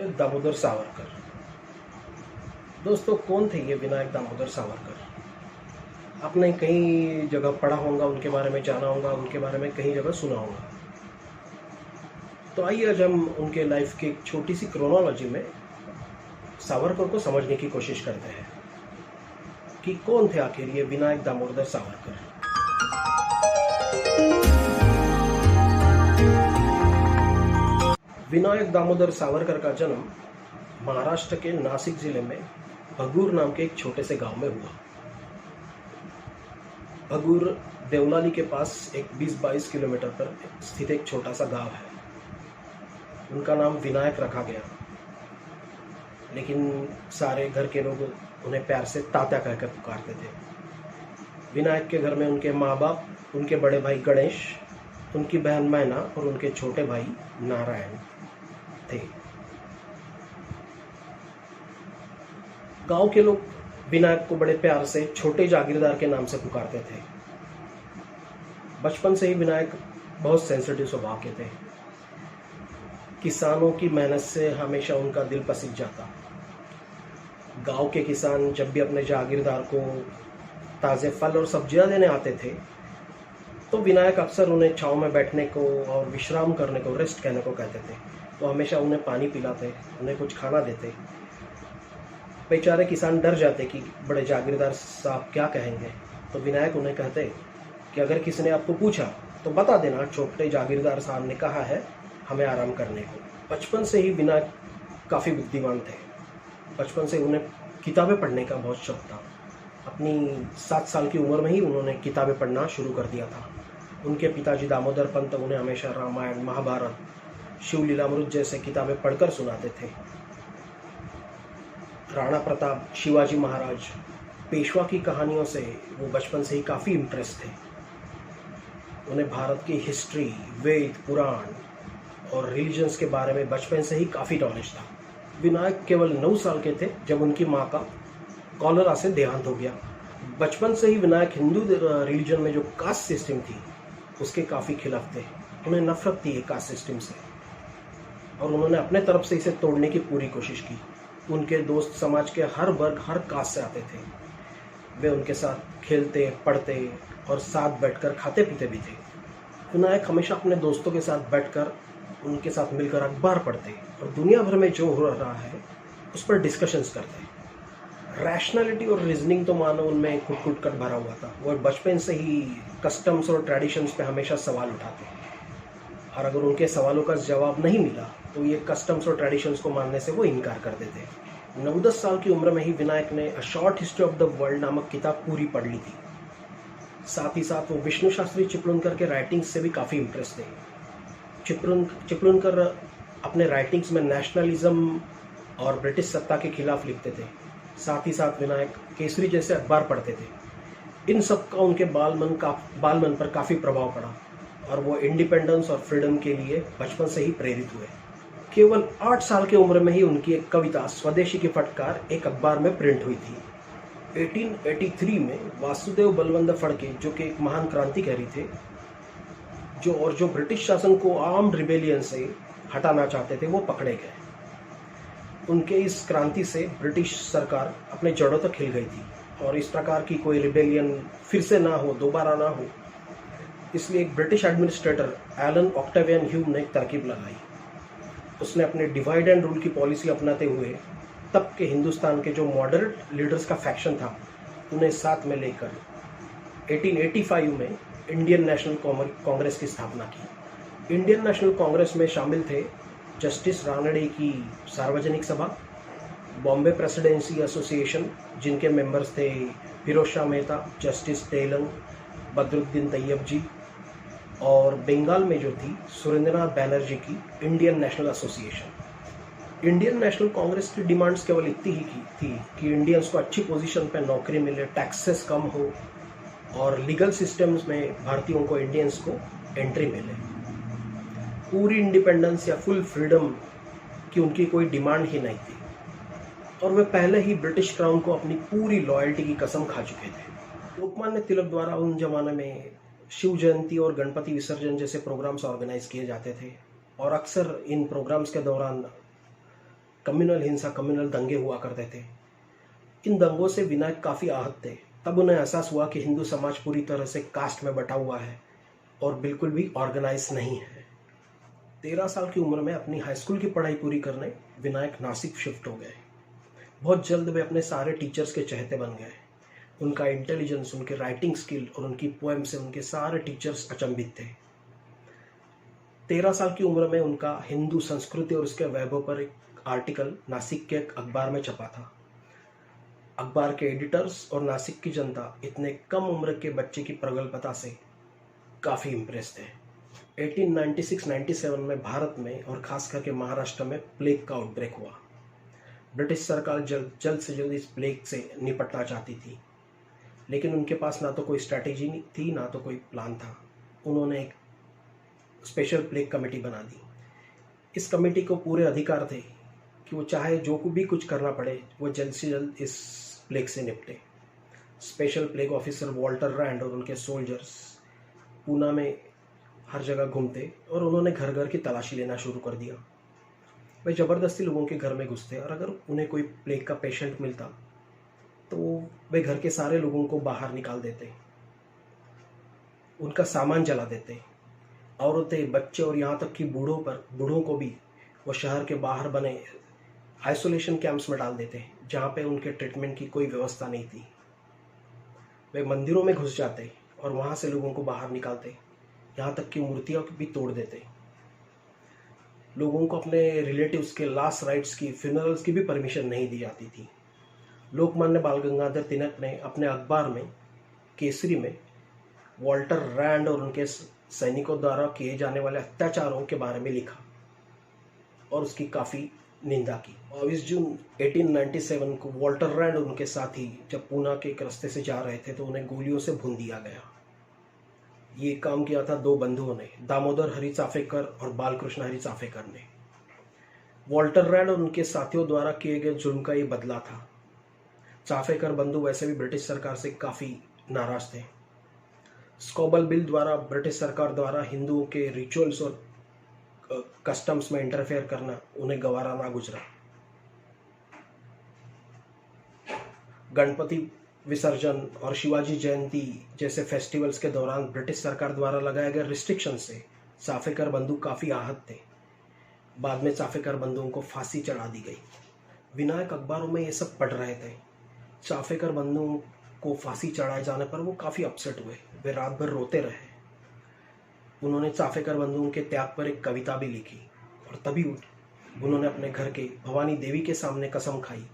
दामोदर सावरकर। दोस्तों, कौन थे ये विनायक दामोदर सावरकर? आपने कई जगह पढ़ा होगा, उनके बारे में जाना होगा, उनके बारे में कई जगह सुना होगा। तो आइए आज हम उनके लाइफ की एक छोटी सी क्रोनोलॉजी में सावरकर को समझने की कोशिश करते हैं कि कौन थे आखिर ये विनायक दामोदर सावरकर। विनायक दामोदर सावरकर का जन्म महाराष्ट्र के नासिक जिले में भगूर नाम के एक छोटे से गांव में हुआ। भगूर देवलाली के पास एक 20-22 किलोमीटर पर स्थित एक छोटा सा गांव है। उनका नाम विनायक रखा गया, लेकिन सारे घर के लोग उन्हें प्यार से तात्या कहकर पुकारते थे। विनायक के घर में उनके माँ बाप, उनके बड़े भाई गणेश, उनकी बहन मैना और उनके छोटे भाई नारायण थे। गांव के लोग विनायक को बड़े प्यार से छोटे जागीरदार के नाम से पुकारते थे। बचपन से ही विनायक बहुत सेंसिटिव स्वभाव के थे। किसानों की मेहनत से हमेशा उनका दिल पसीज जाता। गांव के किसान जब भी अपने जागीरदार को ताज़े फल और सब्जियां देने आते थे, तो विनायक अक्सर उन्हें छांव में बैठने को और विश्राम करने को, रेस्ट करने को कहते थे। तो हमेशा उन्हें पानी पिलाते, उन्हें कुछ खाना देते। बेचारे किसान डर जाते कि बड़े जागीरदार साहब क्या कहेंगे। तो विनायक उन्हें कहते कि अगर किसी ने आपको पूछा तो बता देना, छोटे जागीरदार साहब ने कहा है हमें आराम करने को। बचपन से ही विनायक काफ़ी बुद्धिमान थे। बचपन से उन्हें किताबें पढ़ने का बहुत शौक था। अपनी 7 साल की उम्र में ही उन्होंने किताबें पढ़ना शुरू कर दिया था। उनके पिताजी दामोदर पंत उन्हें हमेशा रामायण, महाभारत, शिवलीलामृत जैसे किताबें पढ़कर सुनाते थे। राणा प्रताप, शिवाजी महाराज, पेशवा की कहानियों से वो बचपन से ही काफ़ी इम्प्रेस थे। उन्हें भारत की हिस्ट्री, वेद, पुराण और रिलीजन्स के बारे में बचपन से ही काफ़ी नॉलेज था। विनायक केवल 9 साल के थे जब उनकी माँ का कॉलरा से देहांत हो गया। बचपन से ही विनायक हिंदू रिलीजन में जो कास्ट सिस्टम थी उसके काफ़ी खिलाफ थे। उन्हें नफरत थी ये कास्ट सिस्टम से, और उन्होंने अपने तरफ से इसे तोड़ने की पूरी कोशिश की। उनके दोस्त समाज के हर वर्ग, हर कास्ट से आते थे। वे उनके साथ खेलते, पढ़ते और साथ बैठकर खाते पीते भी थे। विनायक हमेशा अपने दोस्तों के साथ बैठकर उनके साथ मिलकर अखबार पढ़ते और दुनिया भर में जो हो रहा है उस पर डिस्कशंस करते। रैशनैलिटी और रीजनिंग तो मानो उनमें कुट कर भरा हुआ था। वो बचपन से ही कस्टम्स और ट्रेडिशंस पे हमेशा सवाल उठाते, और अगर उनके सवालों का जवाब नहीं मिला तो ये कस्टम्स और ट्रेडिशंस को मानने से वो इनकार कर देते। 9-10 साल की उम्र में ही विनायक ने a short history of the world नामक किताब पूरी पढ़ ली थी। साथ ही साथ वो विष्णु शास्त्री चिपलुनकर के राइटिंग्स से भी काफ़ी इम्प्रेस थे। चिपलुनकर अपने राइटिंग्स में नेशनलिज्म और ब्रिटिश सत्ता के खिलाफ लिखते थे। साथ ही साथ विनायक केसरी जैसे अखबार पढ़ते थे। इन सब का उनके बालमन पर काफ़ी प्रभाव पड़ा, और वो इंडिपेंडेंस और फ्रीडम के लिए बचपन से ही प्रेरित हुए। केवल 8 साल की उम्र में ही उनकी एक कविता स्वदेशी की फटकार एक अखबार में प्रिंट हुई थी। 1883 में वासुदेव बलवंत फड़के, जो कि एक महान क्रांतिकारी थे, जो ब्रिटिश शासन को आर्म्ड रिबेलियन से हटाना चाहते थे, वो पकड़े गए। उनके इस क्रांति से ब्रिटिश सरकार अपने जड़ों तक हिल गई थी, और इस प्रकार की कोई रिबेलियन फिर से ना हो, दोबारा ना हो, इसलिए एक British administrator Allan Octavian Hume ने एक तरकीब लगाई। उसने अपने डिवाइड एंड रूल की पॉलिसी अपनाते हुए तब के हिंदुस्तान के जो मॉडरेट लीडर्स का फैक्शन था उन्हें साथ में लेकर 1885 में इंडियन नेशनल कांग्रेस की स्थापना की। इंडियन नेशनल कांग्रेस में शामिल थे जस्टिस रानडे की सार्वजनिक सभा, बॉम्बे प्रेसिडेंसी एसोसिएशन जिनके मेंबर्स थे फिरोज शाह मेहता, जस्टिस तेलंग, बदरुद्दीन तैयब जी, और बंगाल में जो थी सुरेंद्रनाथ बैनर्जी की Indian national association. Indian national Congress की डिमांड्स केवल इतनी ही थी कि इंडियंस को अच्छी पोजीशन पर नौकरी मिले, टैक्सेस कम हो, और लीगल सिस्टम्स में भारतीयों को, इंडियंस को एंट्री मिले। पूरी इंडिपेंडेंस या फुल फ्रीडम की उनकी कोई डिमांड ही नहीं थी, और वे पहले ही ब्रिटिश क्राउन को अपनी पूरी लॉयल्टी की कसम खा चुके थे। लोकमान्य तिलक द्वारा उन जमाने में शिव जयंती और गणपति विसर्जन जैसे प्रोग्राम्स ऑर्गेनाइज किए जाते थे, और अक्सर इन प्रोग्राम्स के दौरान कम्युनल हिंसा, कम्युनल दंगे हुआ करते थे। इन दंगों से विनायक काफ़ी आहत थे। तब उन्हें एहसास हुआ कि हिंदू समाज पूरी तरह से कास्ट में बटा हुआ है और बिल्कुल भी ऑर्गेनाइज नहीं है। 13 साल की उम्र में अपनी हाई स्कूल की पढ़ाई पूरी करने विनायक नासिक शिफ्ट हो गए। बहुत जल्द वे अपने सारे टीचर्स के चहेते बन गए। उनका इंटेलिजेंस, उनके राइटिंग स्किल और उनकी पोएम से उनके सारे टीचर्स अचंभित थे। 13 साल की उम्र में उनका हिंदू संस्कृति और उसके वैभव पर एक आर्टिकल नासिक के एक अखबार में छपा था। अखबार के एडिटर्स और नासिक की जनता इतने कम उम्र के बच्चे की प्रगल्भता से काफ़ी इम्प्रेस थे। 1896-97 में भारत में और खास करके महाराष्ट्र में प्लेग का आउटब्रेक हुआ। ब्रिटिश सरकार जल्द से जल्द इस प्लेग से निपटना चाहती थी, लेकिन उनके पास ना तो कोई स्ट्रैटेजी थी, ना तो कोई प्लान था। उन्होंने एक स्पेशल प्लेग कमेटी बना दी। इस कमेटी को पूरे अधिकार थे कि वो चाहे जो भी कुछ करना पड़े, वो जल्द से जल्द इस प्लेग से निपटे। Special plague officer Walter Rand और उनके सोल्जर्स पूना में हर जगह घूमते और उन्होंने घर घर की तलाशी लेना शुरू कर दिया। वे ज़बरदस्ती लोगों के घर में घुसते और अगर उन्हें कोई प्लेग का पेशेंट मिलता तो वे घर के सारे लोगों को बाहर निकाल देते, उनका सामान जला देते। औरतें, बच्चे और यहाँ तक कि बूढ़ों को भी वो शहर के बाहर बने आइसोलेशन कैंप्स में डाल देते, जहाँ पे उनके ट्रीटमेंट की कोई व्यवस्था नहीं थी। वे मंदिरों में घुस जाते और वहाँ से लोगों को बाहर निकालते, यहाँ तक कि मूर्तियाँ भी तोड़ देते। लोगों को अपने रिलेटिव्स के लास्ट राइट्स की, फ्यूनरल्स की भी परमिशन नहीं दी जाती थी। लोकमान्य बाल गंगाधर तिलक ने अपने अखबार में केसरी में वॉल्टर रैंड और उनके सैनिकों द्वारा किए जाने वाले अत्याचारों के बारे में लिखा और उसकी काफ़ी निंदा की। 22 जून 1897 को वॉल्टर रैंड और उनके साथी जब पूना के एक रास्ते से जा रहे थे तो उन्हें गोलियों से भून दिया गया। ये काम किया था दो बंधुओं ने, दामोदर हरि चाफेकर और बालकृष्ण हरि चाफेकर ने। वॉल्टर रैंड और उनके साथियों द्वारा किए गए जुर्म का ये बदला था। चाफेकर बंधु वैसे भी ब्रिटिश सरकार से काफ़ी नाराज थे। स्कोबल बिल द्वारा ब्रिटिश सरकार द्वारा हिंदुओं के रिचुअल्स और कस्टम्स में इंटरफेयर करना उन्हें गवारा ना गुजरा। गणपति विसर्जन और शिवाजी जयंती जैसे फेस्टिवल्स के दौरान ब्रिटिश सरकार द्वारा लगाए गए रिस्ट्रिक्शन से चाफेकर बंधु काफ़ी आहत थे। बाद में चाफेकर बंधुओं को फांसी चढ़ा दी गई। विनायक अखबारों में ये सब पढ़ रहे थे। चाफेकर बंधुओं को फांसी चढ़ाए जाने पर वो काफ़ी अपसेट हुए। वे रात भर रोते रहे। उन्होंने चाफेकर बंधुओं के त्याग पर एक कविता भी लिखी और तभी उन्होंने अपने घर के भवानी देवी के सामने कसम खाई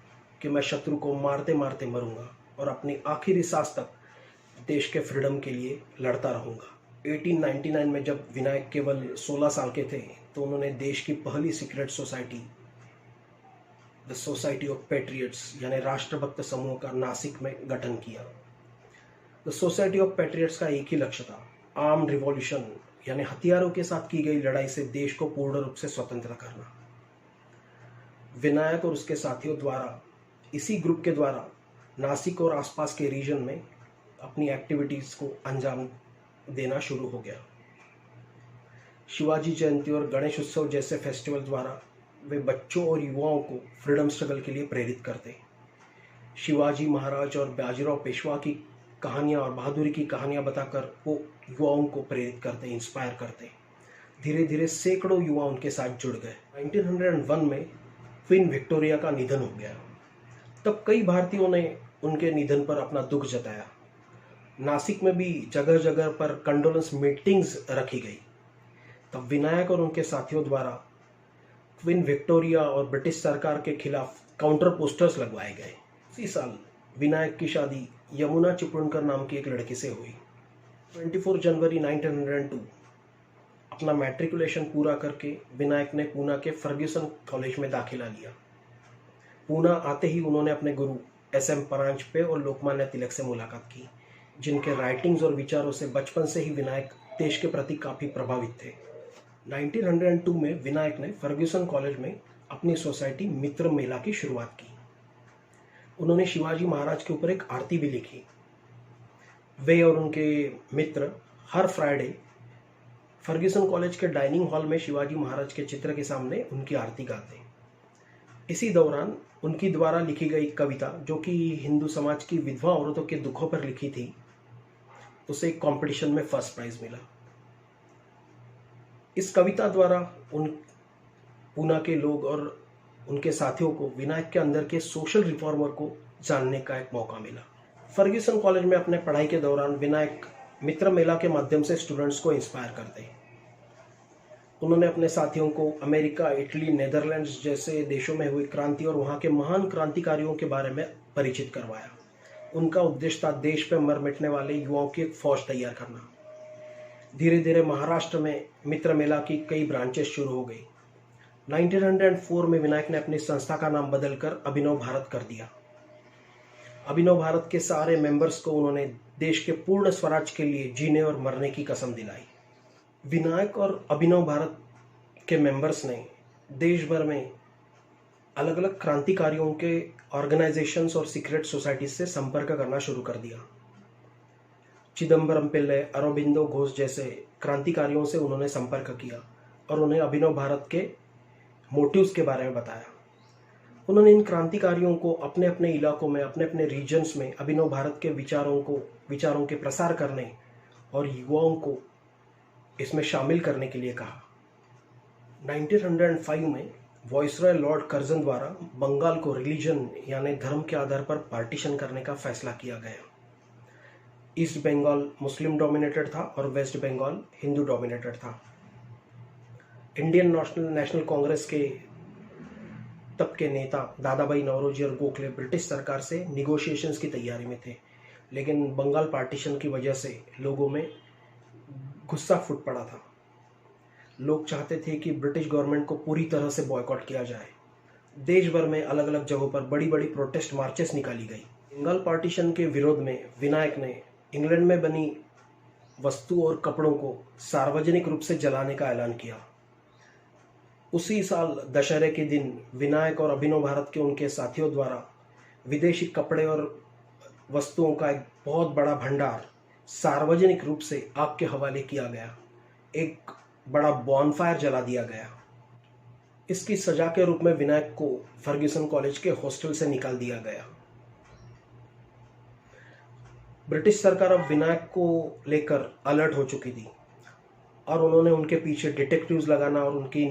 कि मैं शत्रु को मारते मारते मरूंगा और अपनी आखिरी सांस तक देश के फ्रीडम के लिए लड़ता रहूंगा। 1899 में जब विनायक केवल 16 साल के थे तो उन्होंने देश की पहली secret society, the society of patriots यानी राष्ट्रभक्त समूह का नासिक में गठन किया। द सोसाइटी ऑफ पैट्रियट्स का एक ही लक्ष्य था, आर्म्ड रिवॉल्यूशन यानी हथियारों के साथ की गई लड़ाई से देश को पूर्ण रूप से स्वतंत्र करना। विनायक और उसके साथियों द्वारा, इसी ग्रुप के द्वारा नासिक और आसपास के रीजन में अपनी एक्टिविटीज़ को अंजाम देना शुरू हो गया। शिवाजी जयंती और गणेश उत्सव जैसे फेस्टिवल द्वारा वे बच्चों और युवाओं को फ्रीडम स्ट्रगल के लिए प्रेरित करते। शिवाजी महाराज और बाजीराव पेशवा की कहानियाँ और बहादुरी की कहानियाँ बताकर वो युवाओं को प्रेरित करते, इंस्पायर करते। धीरे धीरे सैकड़ों युवा उनके साथ जुड़ गए। 1901 में क्वीन विक्टोरिया का निधन हो गया। तब कई भारतीयों ने उनके निधन पर अपना दुख जताया। नासिक में भी जगह जगह पर कंडोलेंस मीटिंग्स रखी गई। तब विनायक और उनके साथियों द्वारा क्वीन विक्टोरिया और ब्रिटिश सरकार के खिलाफ काउंटर पोस्टर्स लगवाए गए। इसी साल विनायक की शादी यमुना चिपळूणकर नाम की एक लड़की से हुई। 24 जनवरी 1902 अपना मैट्रिकुलेशन पूरा करके विनायक ने पूना के फर्ग्यूसन कॉलेज में दाखिला लिया। पूना आते ही उन्होंने अपने गुरु SM परांजपे और लोकमान्य तिलक से मुलाकात की, जिनके राइटिंग्स और विचारों से बचपन से ही विनायक देश के प्रति काफ़ी प्रभावित थे। 1902 में विनायक ने फर्ग्यूसन कॉलेज में अपनी सोसाइटी मित्र मेला की शुरुआत की। उन्होंने शिवाजी महाराज के ऊपर एक आरती भी लिखी। वे और उनके मित्र हर फ्राइडे फर्ग्यूसन कॉलेज के डाइनिंग हॉल में शिवाजी महाराज के चित्र के सामने उनकी आरती गाते। इसी दौरान उनकी द्वारा लिखी गई कविता, जो कि हिंदू समाज की विधवा औरतों के दुखों पर लिखी थी, उसे एक कंपटीशन में फर्स्ट प्राइज मिला। इस कविता द्वारा उन पूना के लोग और उनके साथियों को विनायक के अंदर के सोशल रिफॉर्मर को जानने का एक मौका मिला। फर्ग्यूसन कॉलेज में अपने पढ़ाई के दौरान विनायक मित्र मेला के माध्यम से स्टूडेंट्स को इंस्पायर करते। उन्होंने अपने साथियों को अमेरिका, इटली, नेदरलैंड्स जैसे देशों में हुई क्रांति और वहाँ के महान क्रांतिकारियों के बारे में परिचित करवाया। उनका उद्देश्य था देश पे मर मिटने वाले युवाओं की एक फौज तैयार करना। धीरे धीरे महाराष्ट्र में मित्र मेला की कई ब्रांचेस शुरू हो गई। 1904 में विनायक ने अपनी संस्था का नाम बदलकर अभिनव भारत कर दिया। अभिनव भारत के सारे मेंबर्स को उन्होंने देश के पूर्ण स्वराज के लिए जीने और मरने की कसम दिलाई। विनायक और अभिनव भारत के मेंबर्स ने देश भर में अलग अलग क्रांतिकारियों के ऑर्गेनाइजेशंस और सीक्रेट सोसाइटीज से संपर्क करना शुरू कर दिया। चिदम्बरम पिल्ले, अरबिंदो घोष जैसे क्रांतिकारियों से उन्होंने संपर्क किया और उन्हें अभिनव भारत के मोटिव्स के बारे में बताया। उन्होंने इन क्रांतिकारियों को अपने अपने इलाकों में, अपने अपने रीजन्स में अभिनव भारत के विचारों के प्रसार करने और युवाओं को इसमें शामिल करने के लिए कहा। 1905 में वायसरॉय लॉर्ड कर्जन द्वारा बंगाल को रिलीजन यानी धर्म के आधार पर पार्टीशन करने का फैसला किया गया। ईस्ट बंगाल मुस्लिम डोमिनेटेड था और वेस्ट बंगाल हिंदू डोमिनेटेड था। इंडियन नेशनल कांग्रेस के तब के नेता दादाभाई नौरोजी और गोखले ब्रिटिश सरकार से निगोशिएशंस की तैयारी में थे, लेकिन बंगाल पार्टीशन की वजह से लोगों में गुस्सा फूट पड़ा था। लोग चाहते थे कि ब्रिटिश गवर्नमेंट को पूरी तरह से बॉयकॉट किया जाए। देश भर में अलग अलग जगहों पर बड़ी बड़ी प्रोटेस्ट मार्चेस निकाली गई। बंगाल पार्टीशन के विरोध में विनायक ने इंग्लैंड में बनी वस्तु और कपड़ों को सार्वजनिक रूप से जलाने का ऐलान किया। उसी साल दशहरे के दिन विनायक और अभिनव भारत के उनके साथियों द्वारा विदेशी कपड़े और वस्तुओं का एक बहुत बड़ा भंडार सार्वजनिक रूप से आग के हवाले किया गया। एक बड़ा बॉनफायर जला दिया गया। इसकी सजा के रूप में विनायक को फर्ग्यूसन कॉलेज के हॉस्टल से निकाल दिया गया। ब्रिटिश सरकार अब विनायक को लेकर अलर्ट हो चुकी थी और उन्होंने उनके पीछे डिटेक्टिव्स लगाना और उनकी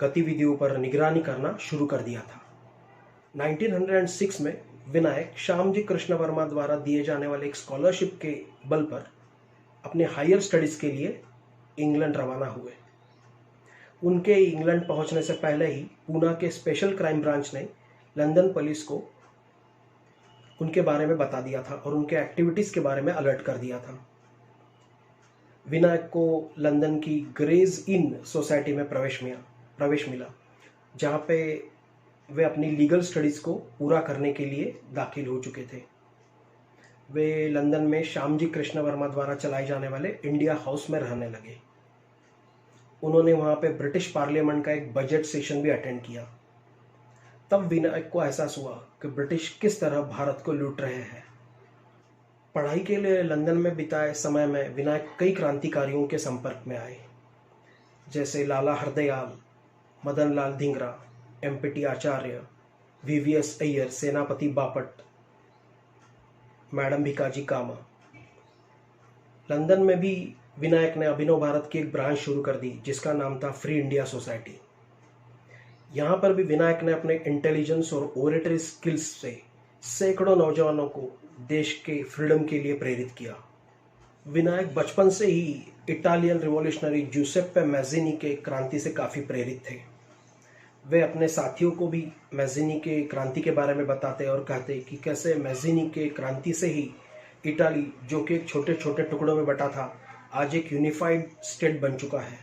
गतिविधियों पर निगरानी करना शुरू कर दिया था। 1906 में विनायक श्यामजी कृष्ण वर्मा द्वारा दिए जाने वाले एक स्कॉलरशिप के बल पर अपने हायर स्टडीज के लिए इंग्लैंड रवाना हुए। उनके इंग्लैंड पहुंचने से पहले ही पूना के स्पेशल क्राइम ब्रांच ने लंदन पुलिस को उनके बारे में बता दिया था और उनके एक्टिविटीज के बारे में अलर्ट कर दिया था। विनायक को लंदन की ग्रेज इन सोसाइटी में प्रवेश मिला, जहाँ पे वे अपनी लीगल स्टडीज़ को पूरा करने के लिए दाखिल हो चुके थे। वे लंदन में श्यामजी कृष्ण वर्मा द्वारा चलाए जाने वाले इंडिया हाउस में रहने लगे। उन्होंने वहाँ पे ब्रिटिश पार्लियामेंट का एक बजट सेशन भी अटेंड किया। तब विनायक को एहसास हुआ कि ब्रिटिश किस तरह भारत को लूट रहे हैं। पढ़ाई के लिए लंदन में बिताए समय में विनायक कई क्रांतिकारियों के संपर्क में आए, जैसे लाला हरदयाल, मदन लाल धिंगरा, एमपीटी आचार्य, वीवीएस अय्यर, सेनापति बापट, मैडम भिकाजी कामा। लंदन में भी विनायक ने अभिनव भारत की एक ब्रांच शुरू कर दी जिसका नाम था फ्री इंडिया सोसाइटी। यहाँ पर भी विनायक ने अपने इंटेलिजेंस और ओरेटरी स्किल्स से सैकड़ों नौजवानों को देश के फ्रीडम के लिए प्रेरित किया। विनायक बचपन से ही इटालियन रिवॉल्यूशनरी जूसेप्पे मैज़िनी के क्रांति से काफ़ी प्रेरित थे। वे अपने साथियों को भी मैज़िनी के क्रांति के बारे में बताते और कहते कि कैसे मैज़िनी के क्रांति से ही इटाली, जो कि एक छोटे छोटे टुकड़ों में बटा था, आज एक यूनिफाइड स्टेट बन चुका है।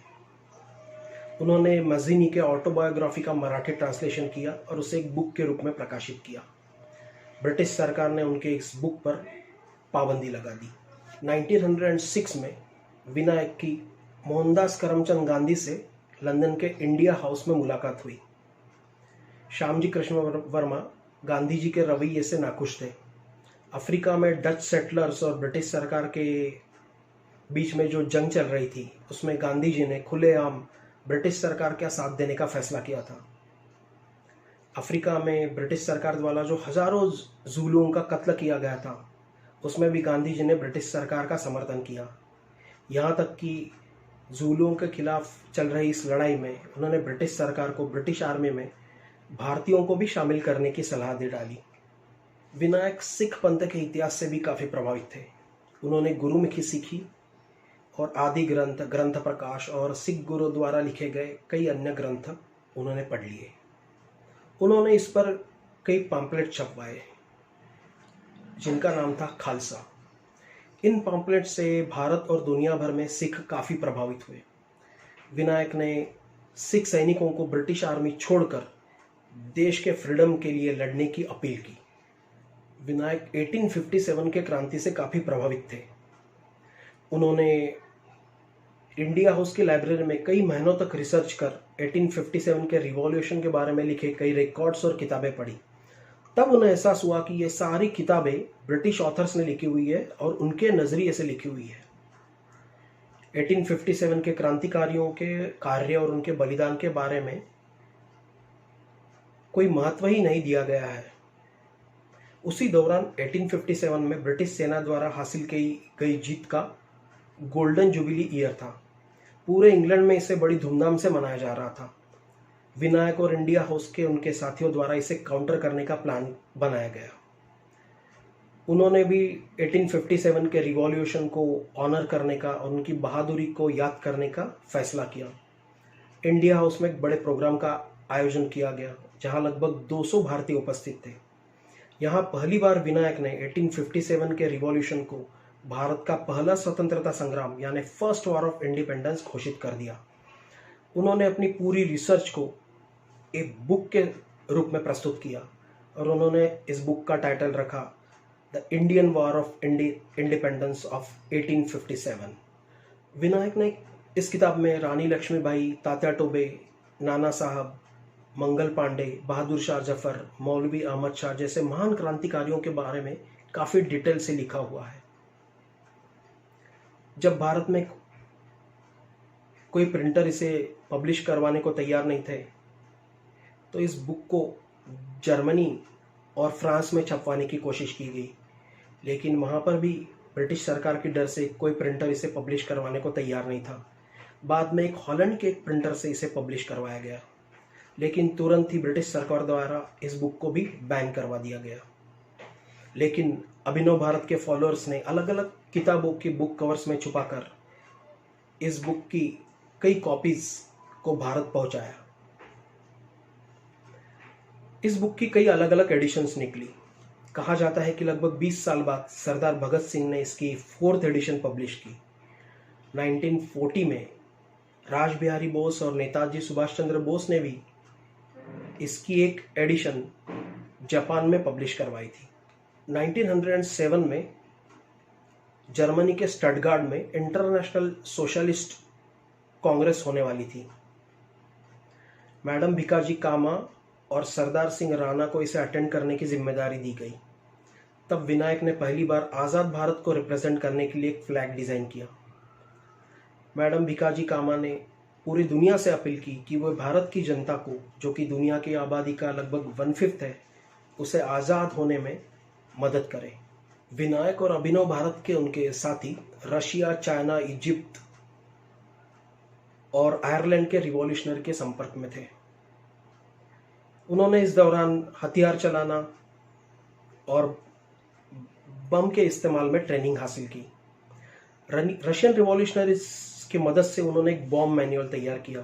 उन्होंने मैज़िनी के ऑटोबायोग्राफी का मराठी ट्रांसलेशन किया और उसे एक बुक के रूप में प्रकाशित किया। ब्रिटिश सरकार ने उनके इस बुक पर पाबंदी लगा दी। 1906 में विनायक की मोहनदास करमचंद गांधी से लंदन के इंडिया हाउस में मुलाकात हुई। श्यामजी कृष्ण वर्मा गांधी जी के रवैये से नाखुश थे। अफ्रीका में डच सेटलर्स और ब्रिटिश सरकार के बीच में जो जंग चल रही थी, उसमें गांधी जी ने खुलेआम ब्रिटिश सरकार का साथ देने का फैसला किया था। अफ्रीका में ब्रिटिश सरकार द्वारा जो हजारों जूलुओं का कत्ल किया गया था, उसमें भी गांधी जी ने ब्रिटिश सरकार का समर्थन किया। यहाँ तक कि जूलुओं के खिलाफ चल रही इस लड़ाई में उन्होंने ब्रिटिश सरकार को ब्रिटिश आर्मी में भारतीयों को भी शामिल करने की सलाह दे डाली। विनायक सिख पंथ के इतिहास से भी काफ़ी प्रभावित थे। उन्होंने गुरुमुखी सीखी और आदि ग्रंथ, ग्रंथ प्रकाश और सिख गुरु द्वारा लिखे गए कई अन्य ग्रंथ उन्होंने पढ़ लिए। उन्होंने इस पर कई पैम्पलेट छपवाए जिनका नाम था खालसा। इन पैम्पलेट से भारत और दुनिया भर में सिख काफ़ी प्रभावित हुए। विनायक ने सिख सैनिकों को ब्रिटिश आर्मी छोड़कर देश के फ्रीडम के लिए लड़ने की अपील की। विनायक 1857 के क्रांति से काफ़ी प्रभावित थे। उन्होंने इंडिया हाउस की लाइब्रेरी में कई महीनों तक रिसर्च कर 1857 के रिवॉल्यूशन के बारे में लिखे कई रिकॉर्ड्स और किताबें पढ़ी। तब उन्हें एहसास हुआ कि ये सारी किताबें ब्रिटिश ऑथर्स ने लिखी हुई है और उनके नज़रिए से लिखी हुई है। 1857 के क्रांतिकारियों के कार्य और उनके बलिदान के बारे में कोई महत्व ही नहीं दिया गया है। उसी दौरान 1857 में ब्रिटिश सेना द्वारा हासिल की गई जीत का गोल्डन जुबिली ईयर था। पूरे इंग्लैंड में इसे बड़ी धूमधाम से मनाया जा रहा था। विनायक और इंडिया हाउस के उनके साथियों द्वारा इसे काउंटर करने का प्लान बनाया गया। उन्होंने भी 1857 के रिवॉल्यूशन को ऑनर करने का और उनकी बहादुरी को याद करने का फैसला किया। इंडिया हाउस में एक बड़े प्रोग्राम का आयोजन किया गया जहां लगभग 200 भारतीय उपस्थित थे। यहाँ पहली बार विनायक ने 1857 के रिवॉल्यूशन को भारत का पहला स्वतंत्रता संग्राम यानी फर्स्ट वॉर ऑफ इंडिपेंडेंस घोषित कर दिया। उन्होंने अपनी पूरी रिसर्च को एक बुक के रूप में प्रस्तुत किया और उन्होंने इस बुक का टाइटल रखा the Indian war of independence of 1857। Vinayak ने इस किताब में रानी लक्ष्मीबाई, तात्या टोपे, नाना साहब, मंगल पांडे, बहादुर शाह जफर, मौलवी अहमद शाह जैसे महान क्रांतिकारियों के बारे में काफ़ी डिटेल से लिखा हुआ है। जब भारत में कोई प्रिंटर इसे पब्लिश करवाने को तैयार नहीं थे तो इस बुक को जर्मनी और फ्रांस में छपवाने की कोशिश की गई, लेकिन वहाँ पर भी ब्रिटिश सरकार के डर से कोई प्रिंटर इसे पब्लिश करवाने को तैयार नहीं था। बाद में एक हॉलैंड के एक प्रिंटर से इसे पब्लिश करवाया गया, लेकिन तुरंत ही ब्रिटिश सरकार द्वारा इस बुक को भी बैन करवा दिया गया। लेकिन अभिनव भारत के फॉलोअर्स ने अलग अलग किताबों की बुक कवर्स में छुपाकर इस बुक की कई कॉपीज को भारत पहुंचाया। इस बुक की कई अलग अलग एडिशंस निकली। कहा जाता है कि लगभग 20 साल बाद सरदार भगत सिंह ने इसकी 4th एडिशन पब्लिश की। 1940 में राज बिहारी बोस और नेताजी सुभाष चंद्र बोस ने भी इसकी एक एडिशन जापान में पब्लिश करवाई थी। 1907 में जर्मनी के स्टटगार्ड में इंटरनेशनल सोशलिस्ट कांग्रेस होने वाली थी। मैडम भिकाजी कामा और सरदार सिंह राणा को इसे अटेंड करने की जिम्मेदारी दी गई। तब विनायक ने पहली बार आज़ाद भारत को रिप्रेजेंट करने के लिए एक फ्लैग डिज़ाइन किया। मैडम भिकाजी कामा ने पूरी दुनिया से अपील की कि वह भारत की जनता को, जो कि दुनिया की आबादी का लगभग 1/5 है, उसे आज़ाद होने में मदद करें। विनायक और अभिनव भारत के उनके साथी रशिया, चाइना, इजिप्ट और आयरलैंड के रिवॉल्यूशनरी के संपर्क में थे। उन्होंने इस दौरान हथियार चलाना और बम के इस्तेमाल में ट्रेनिंग हासिल की। रशियन रिवॉल्यूशनरीज की मदद से उन्होंने एक बॉम्ब मैनुअल तैयार किया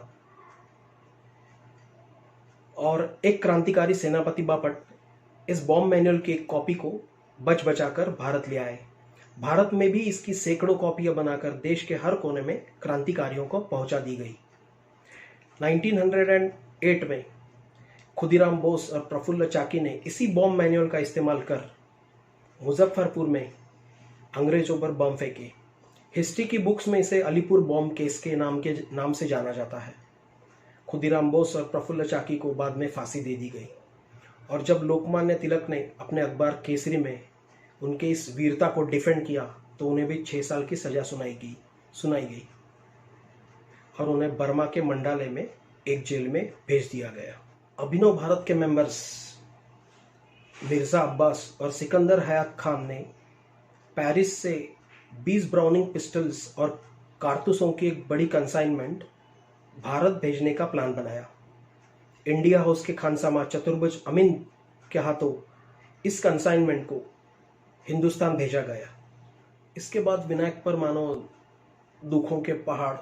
और एक क्रांतिकारी सेनापति बापट इस बॉम्ब मैनुअल की एक कॉपी को बच बचाकर भारत ले आए। भारत में भी इसकी सैकड़ों कॉपियां बनाकर देश के हर कोने में क्रांतिकारियों को पहुंचा दी गई। 1908 में खुदीराम बोस और प्रफुल्ल चाकी ने इसी बॉम्ब मैनुअल का इस्तेमाल कर मुजफ्फरपुर में अंग्रेजों पर बम फेंके। हिस्ट्री की बुक्स में इसे अलीपुर बॉम्ब केस के नाम से जाना जाता है। खुदीराम बोस और प्रफुल्ल चाकी को बाद में फांसी दे दी गई और जब लोकमान्य तिलक ने अपने अखबार केसरी में उनके इस वीरता को डिफेंड किया तो उन्हें भी 6 साल की सजा सुनाई गई और उन्हें बर्मा के मंडाले में एक जेल में भेज दिया गया। अभिनव भारत के मेंबर्स मिर्ज़ा अब्बास और सिकंदर हयात खान ने पेरिस से 20 ब्राउनिंग पिस्टल्स और कारतूसों की एक बड़ी कंसाइनमेंट भारत भेजने का प्लान बनाया। इंडिया हाउस के खानसामा चतुर्भुज अमीन के हाथों इस कंसाइनमेंट को हिंदुस्तान भेजा गया। इसके बाद विनायक पर मानो दुखों के पहाड़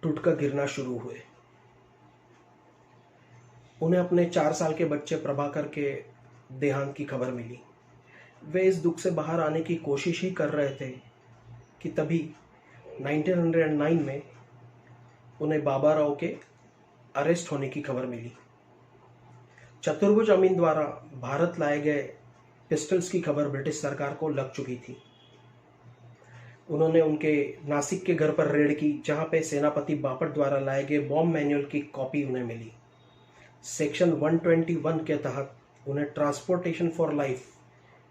टूटकर गिरना शुरू हुए। उन्हें अपने 4 साल के बच्चे प्रभाकर के देहांत की खबर मिली। वे इस दुख से बाहर आने की कोशिश ही कर रहे थे कि तभी 1909 में उन्हें बाबा राव के अरेस्ट होने की खबर मिली। चतुर्भुज अमीन द्वारा भारत लाए गए पिस्टल्स की खबर ब्रिटिश सरकार को लग चुकी थी। उन्होंने उनके नासिक के घर पर रेड की, जहां पे सेनापति बापट द्वारा लाए गए बॉम्ब मैनुअल की कॉपी उन्हें मिली। सेक्शन 121 के तहत उन्हें ट्रांसपोर्टेशन फॉर लाइफ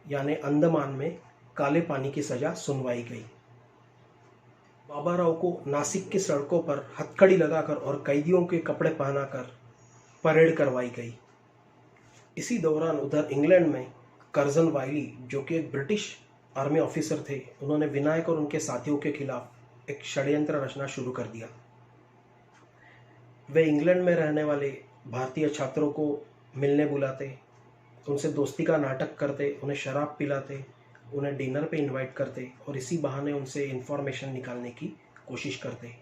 यानी अंडमान में काले पानी की सजा सुनवाई गई। बाबा राव को नासिक की सड़कों पर हथकड़ी लगाकर और कैदियों के कपड़े पहनाकर परेड करवाई गई। इसी दौरान उधर इंग्लैंड में कर्जन वाइली, जो कि एक ब्रिटिश आर्मी ऑफिसर थे, उन्होंने विनायक और उनके साथियों के खिलाफ एक षड्यंत्र रचना शुरू कर दिया। वे इंग्लैंड में रहने वाले भारतीय छात्रों को मिलने बुलाते, उनसे दोस्ती का नाटक करते, उन्हें शराब पिलाते, उन्हें डिनर पे इनवाइट करते और इसी बहाने उनसे इंफॉर्मेशन निकालने की कोशिश करते।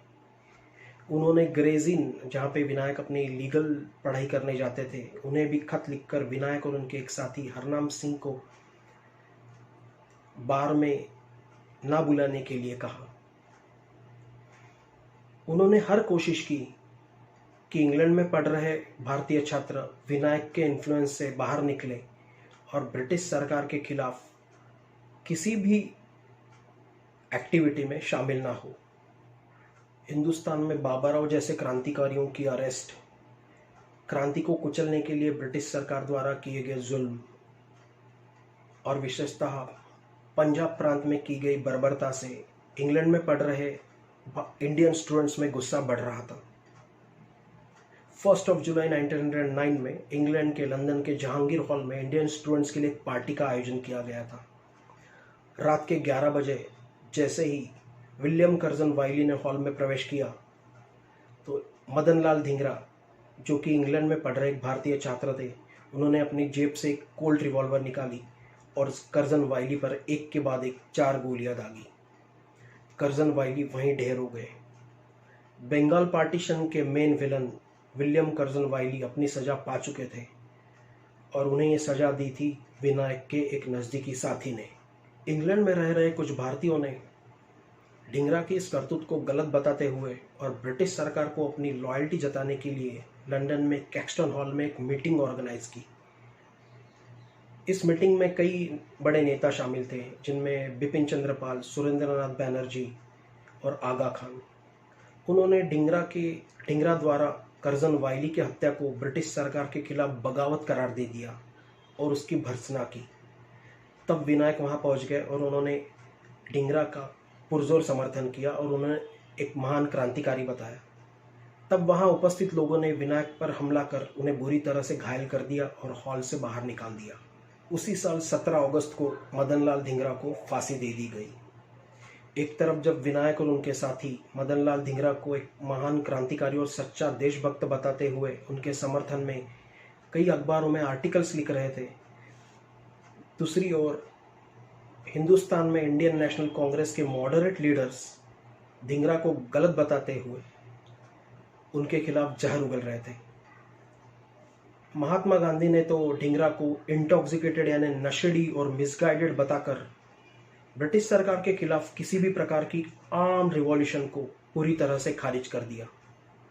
उन्होंने ग्रेजिन, जहाँ पे विनायक अपनी लीगल पढ़ाई करने जाते थे, उन्हें भी खत लिखकर विनायक और उनके एक साथी हरनाम सिंह को बार में ना बुलाने के लिए कहा। उन्होंने हर कोशिश की कि इंग्लैंड में पढ़ रहे भारतीय छात्र विनायक के इन्फ्लुएंस से बाहर निकले और ब्रिटिश सरकार के खिलाफ किसी भी एक्टिविटी में शामिल ना हो। हिंदुस्तान में बाबा राव जैसे क्रांतिकारियों की अरेस्ट, क्रांति को कुचलने के लिए ब्रिटिश सरकार द्वारा किए गए जुल्म और विशेषतः पंजाब प्रांत में की गई बर्बरता से इंग्लैंड में पढ़ रहे इंडियन स्टूडेंट्स में गुस्सा बढ़ रहा था। 1 जुलाई 1909 में इंग्लैंड के लंदन के जहांगीर हॉल में इंडियन स्टूडेंट्स के लिए एक पार्टी का आयोजन किया गया था। रात के 11 बजे जैसे ही विलियम कर्जन वाइली ने हॉल में प्रवेश किया तो मदन लाल धिंगरा, जो कि इंग्लैंड में पढ़ रहे एक भारतीय छात्र थे, उन्होंने अपनी जेब से एक कोल्ट रिवॉल्वर निकाली और कर्जन वाइली पर एक के बाद एक 4 गोलियां दागी। कर्जन वाइली वहीं ढेर हो गए। बंगाल पार्टीशन के मेन विलन विलियम कर्जन वाइली अपनी सजा पा चुके थे और उन्हें ये सजा दी थी विनायक के एक नज़दीकी साथी ने। इंग्लैंड में रह रहे कुछ भारतीयों ने ढिंगरा की इस करतूत को गलत बताते हुए और ब्रिटिश सरकार को अपनी लॉयल्टी जताने के लिए लंदन में कैक्सटन हॉल में एक मीटिंग ऑर्गेनाइज की। इस मीटिंग में कई बड़े नेता शामिल थे, जिनमें बिपिन चंद्र पाल, सुरेंद्रनाथ बैनर्जी और आगा खान। उन्होंने ढिंगरा द्वारा कर्जन वाइली की हत्या को ब्रिटिश सरकार के खिलाफ बगावत करार दे दिया और उसकी भर्त्सना की। तब विनायक वहां पहुंच गए और उन्होंने ढिंगरा का पुरजोर समर्थन किया और उन्हें एक महान क्रांतिकारी बताया। तब वहां उपस्थित लोगों ने विनायक पर हमला कर उन्हें बुरी तरह से घायल कर दिया और हॉल से बाहर निकाल दिया। उसी साल 17 अगस्त को मदन लाल धिंगरा को फांसी दे दी गई। एक तरफ जब विनायक और उनके साथी मदन लाल धिंगरा को एक महान क्रांतिकारी और सच्चा देशभक्त बताते हुए उनके समर्थन में कई अखबारों में आर्टिकल्स लिख रहे थे, दूसरी ओर हिंदुस्तान में इंडियन नेशनल कांग्रेस के मॉडरेट लीडर्स धिंगरा को गलत बताते हुए उनके खिलाफ जहर उगल रहे थे। महात्मा गांधी ने तो ढिंगरा को इंटॉक्सिकेटेड यानी नशेड़ी और मिसगाइडेड बताकर ब्रिटिश सरकार के खिलाफ किसी भी प्रकार की आर्म रिवॉल्यूशन को पूरी तरह से खारिज कर दिया।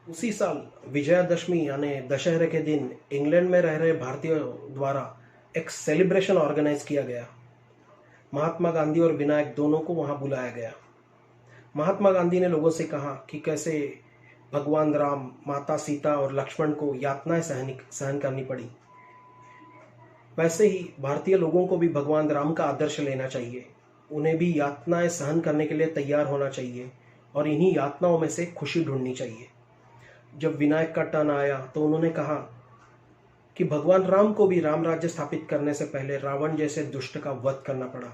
उसी साल विजयादशमी यानी दशहरे के दिन इंग्लैंड में रह रहे भारतीयों द्वारा एक सेलिब्रेशन ऑर्गेनाइज किया गया। महात्मा गांधी और विनायक दोनों को वहां बुलाया गया। महात्मा गांधी ने लोगों से कहा कि कैसे भगवान राम, माता सीता और लक्ष्मण को यातनाएं सहन करनी पड़ी, वैसे ही भारतीय लोगों को भी भगवान राम का आदर्श लेना चाहिए। उन्हें भी यातनाएं सहन करने के लिए तैयार होना चाहिए और इन्हीं यातनाओं में से खुशी ढूंढनी चाहिए। जब विनायक का टर्न आया तो उन्होंने कहा कि भगवान राम को भी राम राज्य स्थापित करने से पहले रावण जैसे दुष्ट का वध करना पड़ा।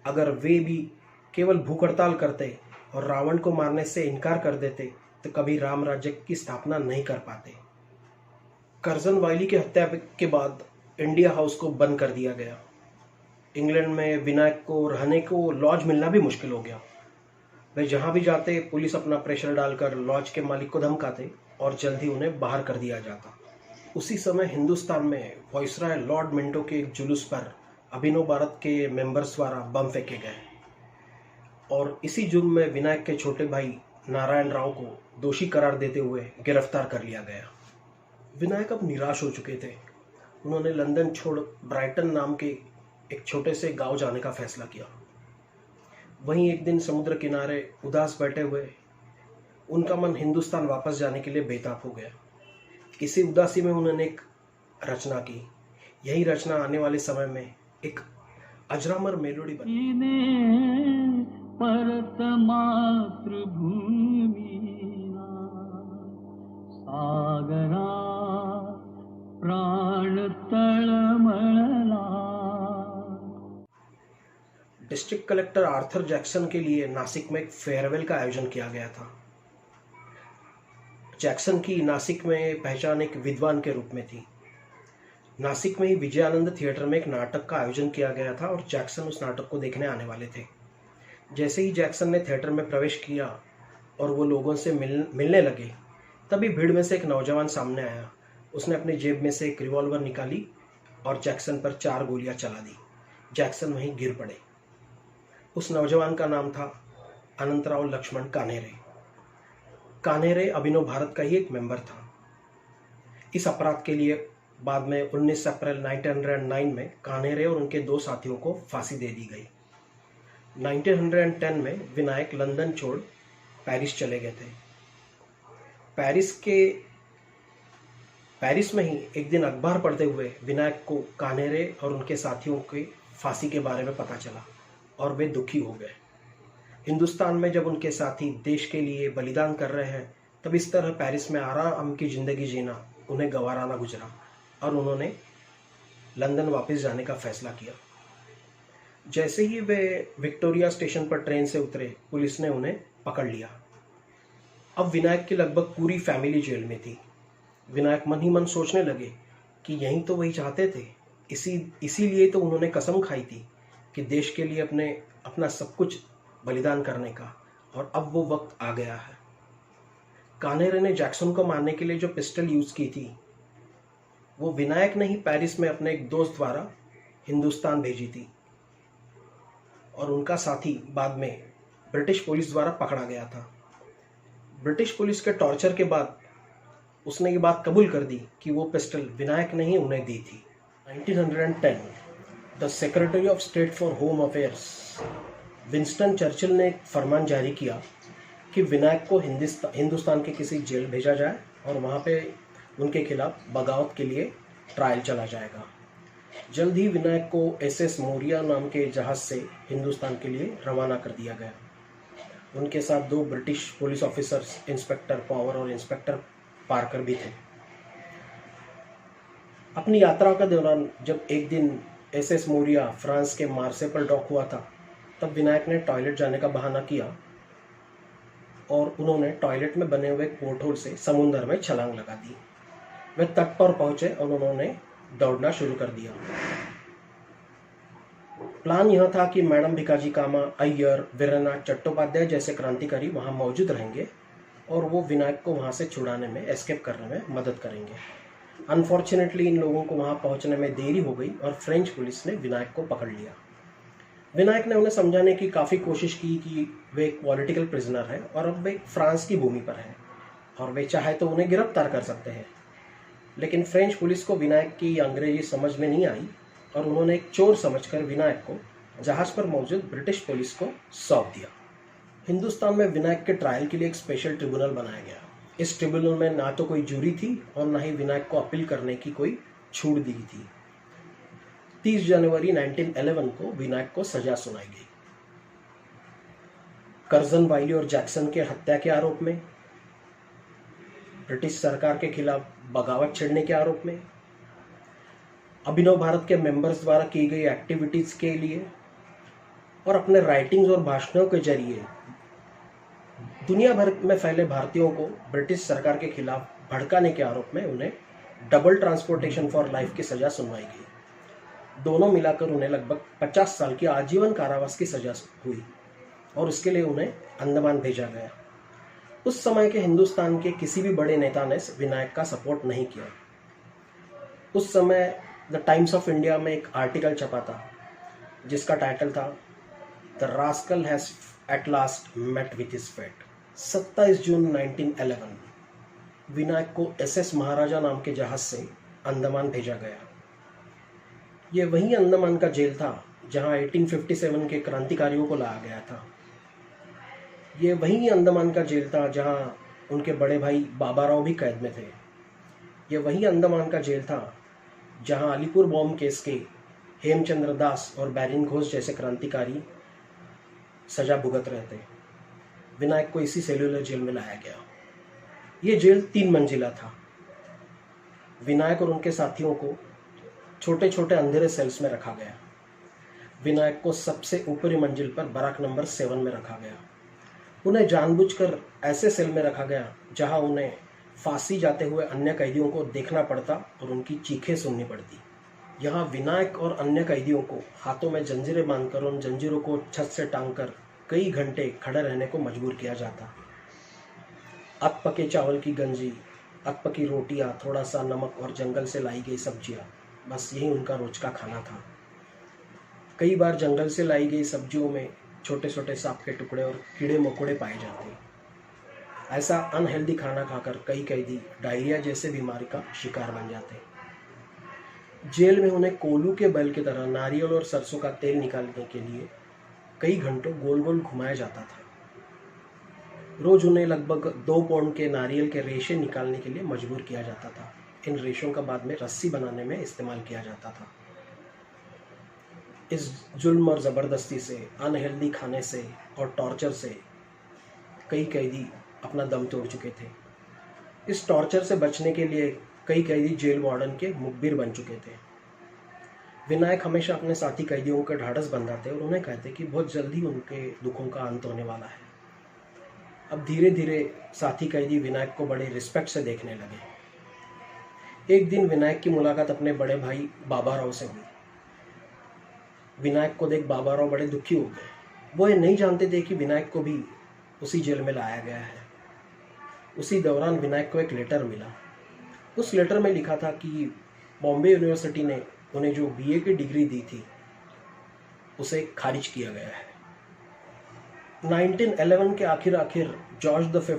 अगर वे भी केवल भूख हड़ताल करते और रावण को मारने से इनकार कर देते तो कभी राम राज्य की स्थापना नहीं कर पाते। कर्जन वाइली की हत्या के बाद इंडिया हाउस को बंद कर दिया गया। इंग्लैंड में विनायक को रहने को लॉज मिलना भी मुश्किल हो गया। वे जहां भी जाते पुलिस अपना प्रेशर डालकर लॉज के मालिक को धमकाते और जल्द ही उन्हें बाहर कर दिया जाता। उसी समय हिंदुस्तान में वायसराय लॉर्ड मिंटो के एक जुलूस पर अभिनव भारत के मेंबर्स द्वारा बम फेंके गए और इसी जुर्म में विनायक के छोटे भाई नारायण राव को दोषी करार देते हुए गिरफ्तार कर लिया गया। विनायक अब निराश हो चुके थे। उन्होंने लंदन छोड़ ब्राइटन नाम के एक छोटे से गांव जाने का फैसला किया। वहीं एक दिन समुद्र किनारे उदास बैठे हुए उनका मन हिंदुस्तान वापस जाने के लिए बेताब हो गया। इसी उदासी में उन्होंने एक रचना की। यही रचना आने वाले समय में एक अजरामर मेलोडी बनी। परत मातृभूमि सागरा प्राण तळमळला। डिस्ट्रिक्ट कलेक्टर आर्थर जैक्सन के लिए नासिक में एक फेयरवेल का आयोजन किया गया था। जैक्सन की नासिक में पहचान एक विद्वान के रूप में थी। नासिक में ही विजयानंद थिएटर में एक नाटक का आयोजन किया गया था और जैक्सन उस नाटक को देखने आने वाले थे। जैसे ही जैक्सन ने थिएटर में प्रवेश किया और वो लोगों से मिलने लगे, तभी भीड़ में से एक नौजवान सामने आया। उसने अपनी जेब में से एक रिवॉल्वर निकाली और जैक्सन पर 4 गोलियां चला दी। जैक्सन वहीं गिर पड़े। उस नौजवान का नाम था अनंतराव लक्ष्मण कान्हेरे। कान्हेरे अभिनव भारत का ही एक मेंबर था। इस अपराध के लिए बाद में 19 अप्रैल 1909 में कान्हेरे और उनके 2 साथियों को फांसी दे दी गई। 1910 में विनायक लंदन छोड़ पेरिस चले गए थे। पेरिस में ही एक दिन अखबार पढ़ते हुए विनायक को कान्हेरे और उनके साथियों की फांसी के बारे में पता चला और वे दुखी हो गए। हिंदुस्तान में जब उनके साथी देश के लिए बलिदान कर रहे हैं, तब इस तरह पेरिस में आराम की जिंदगी जीना उन्हें गवारा ना गुजरा और उन्होंने लंदन वापस जाने का फैसला किया। जैसे ही वे विक्टोरिया स्टेशन पर ट्रेन से उतरे, पुलिस ने उन्हें पकड़ लिया। अब विनायक की लगभग पूरी फैमिली जेल में थी। विनायक मन ही मन सोचने लगे कि यही तो वही चाहते थे। इसीलिए तो उन्होंने कसम खाई थी कि देश के लिए अपना सब कुछ बलिदान करने का, और अब वो वक्त आ गया है। कान्हेरे ने जैक्सन को मारने के लिए जो पिस्टल यूज की थी, वो विनायक ने ही पेरिस में अपने एक दोस्त द्वारा हिंदुस्तान भेजी थी और उनका साथी बाद में ब्रिटिश पुलिस द्वारा पकड़ा गया था। ब्रिटिश पुलिस के टॉर्चर के बाद उसने ये बात कबूल कर दी कि वो पिस्टल विनायक ने ही उन्हें दी थी। 1910 the secretary of state for home affairs Winston Churchill ने एक फरमान जारी किया कि विनायक को हिंदुस्तान के किसी जेल भेजा जाए और वहाँ पे उनके खिलाफ बगावत के लिए ट्रायल चला जाएगा। जल्द ही विनायक को SS मोरिया नाम के जहाज से हिंदुस्तान के लिए रवाना कर दिया गया। उनके साथ 2 British police officers, inspector power और इंस्पेक्टर पार्कर भी थे। अपनी यात्रा के दौरान जब एक दिन SS मोरिया फ्रांस के मार्से पर डॉक हुआ था, तब विनायक ने टॉयलेट जाने का बहाना किया और उन्होंने टॉयलेट में बने हुए पोर्ट होल से समुद्र में छलांग लगा दी। वे तट पर पहुंचे और उन्होंने दौड़ना शुरू कर दिया। प्लान यह था कि मैडम भिकाजी कामा, अय्यर, वीरनाथ चट्टोपाध्याय जैसे क्रांतिकारी वहां मौजूद रहेंगे और वो विनायक को वहां से छुड़ाने में, एस्केप करने में मदद करेंगे। अनफॉर्चुनेटली इन लोगों को वहां पहुंचने में देरी हो गई और फ्रेंच पुलिस ने विनायक को पकड़ लिया। विनायक ने उन्हें समझाने की काफ़ी कोशिश की कि वे एक पॉलिटिकल प्रिजनर है और अब वे फ्रांस की भूमि पर हैं और वे चाहे तो उन्हें गिरफ्तार कर सकते हैं। लेकिन फ्रेंच पुलिस को विनायक की अंग्रेजी समझ में नहीं आई और उन्होंने एक चोर समझकर विनायक को जहाज पर मौजूद ब्रिटिश पुलिस को सौंप दिया। हिंदुस्तान में विनायक के ट्रायल के लिए एक स्पेशल ट्रिब्यूनल बनाया गया। इस ट्रिब्यूनल में ना तो कोई जूरी थी और ना ही विनायक को अपील करने की कोई छूट दी थी। 30 जनवरी 1911 को विनायक को सजा सुनाई गई। कर्जन वाइली और जैक्सन के हत्या के आरोप में, ब्रिटिश सरकार के खिलाफ बगावत छेड़ने के आरोप में अभिनव भारत के मेंबर्स द्वारा की गई एक्टिविटीज़ के लिए और अपने राइटिंग्स और भाषणों के जरिए दुनिया भर में फैले भारतीयों को ब्रिटिश सरकार के खिलाफ भड़काने के आरोप में उन्हें डबल ट्रांसपोर्टेशन फॉर लाइफ की सज़ा सुनवाई गई। दोनों मिलाकर उन्हें लगभग 50 साल की आजीवन कारावास की सज़ा हुई और उसके लिए उन्हें अंडमान भेजा गया। उस समय के हिंदुस्तान के किसी भी बड़े नेता ने विनायक का सपोर्ट नहीं किया। उस समय द टाइम्स ऑफ इंडिया में एक आर्टिकल छपा था जिसका टाइटल था the rascal has at last met with his fate. 27 जून 1911 विनायक को एसएस महाराजा नाम के जहाज से अंडमान भेजा गया। ये वही अंडमान का जेल था जहां 1857 के क्रांतिकारियों को लाया गया था। ये वही अंडमान का जेल था जहां उनके बड़े भाई बाबा राव भी कैद में थे। ये वही अंडमान का जेल था जहां अलीपुर बॉम्ब केस के हेमचंद्र दास और बैरिन घोष जैसे क्रांतिकारी सजा भुगत रहे थे। विनायक को इसी सेल्यूलर जेल में लाया गया। ये जेल 3 मंजिला था। विनायक और उनके साथियों को छोटे छोटे अंधेरे सेल्स में रखा गया। विनायक को सबसे ऊपरी मंजिल पर बराक नंबर 7 में रखा गया। उन्हें जानबूझकर ऐसे सेल में रखा गया जहां उन्हें फांसी जाते हुए अन्य कैदियों को देखना पड़ता और उनकी चीखें सुननी पड़ती। यहाँ विनायक और अन्य कैदियों को हाथों में जंजीरें बांधकर उन जंजीरों को छत से टांगकर कई घंटे खड़े रहने को मजबूर किया जाता। अधपके चावल की गंजी, अधपकी रोटियां, थोड़ा सा नमक और जंगल से लाई गई सब्जियां, बस यही उनका रोज का खाना था। कई बार जंगल से लाई गई सब्जियों में छोटे छोटे सांप के टुकड़े और कीड़े मकोड़े पाए जाते। ऐसा अनहेल्दी खाना खाकर कई कैदी डायरिया जैसे बीमारी का शिकार बन जाते। जेल में उन्हें कोलू के बैल की तरह नारियल और सरसों का तेल निकालने के लिए कई घंटों गोल गोल घुमाया जाता था। रोज उन्हें लगभग 2 पाउंड के नारियल के रेशे निकालने के लिए मजबूर किया जाता था। इन रेशों का बाद में रस्सी बनाने में इस्तेमाल किया जाता था। इस जुल्म और ज़बरदस्ती से, अनहेल्दी खाने से और टॉर्चर से कई कैदी अपना दम तोड़ चुके थे। इस टॉर्चर से बचने के लिए कई कैदी जेल वार्डन के मुखबिर बन चुके थे। विनायक हमेशा अपने साथी कैदियों के ढाढ़स बंधाते और उन्हें कहते कि बहुत जल्दी उनके दुखों का अंत होने वाला है। अब धीरे धीरे साथी कैदी विनायक को बड़े रिस्पेक्ट से देखने लगे। एक दिन विनायक की मुलाकात अपने बड़े भाई बाबा राव से हुई। विनायक को देख बाबा राव बड़े दुखी हो गए। वो ये नहीं जानते थे कि विनायक को भी उसी जेल में लाया गया है। उसी दौरान विनायक को एक लेटर मिला। उस लेटर में लिखा था कि बॉम्बे यूनिवर्सिटी ने उन्हें जो बीए की डिग्री दी थी उसे खारिज किया गया है। 1911 के आखिर जॉर्ज V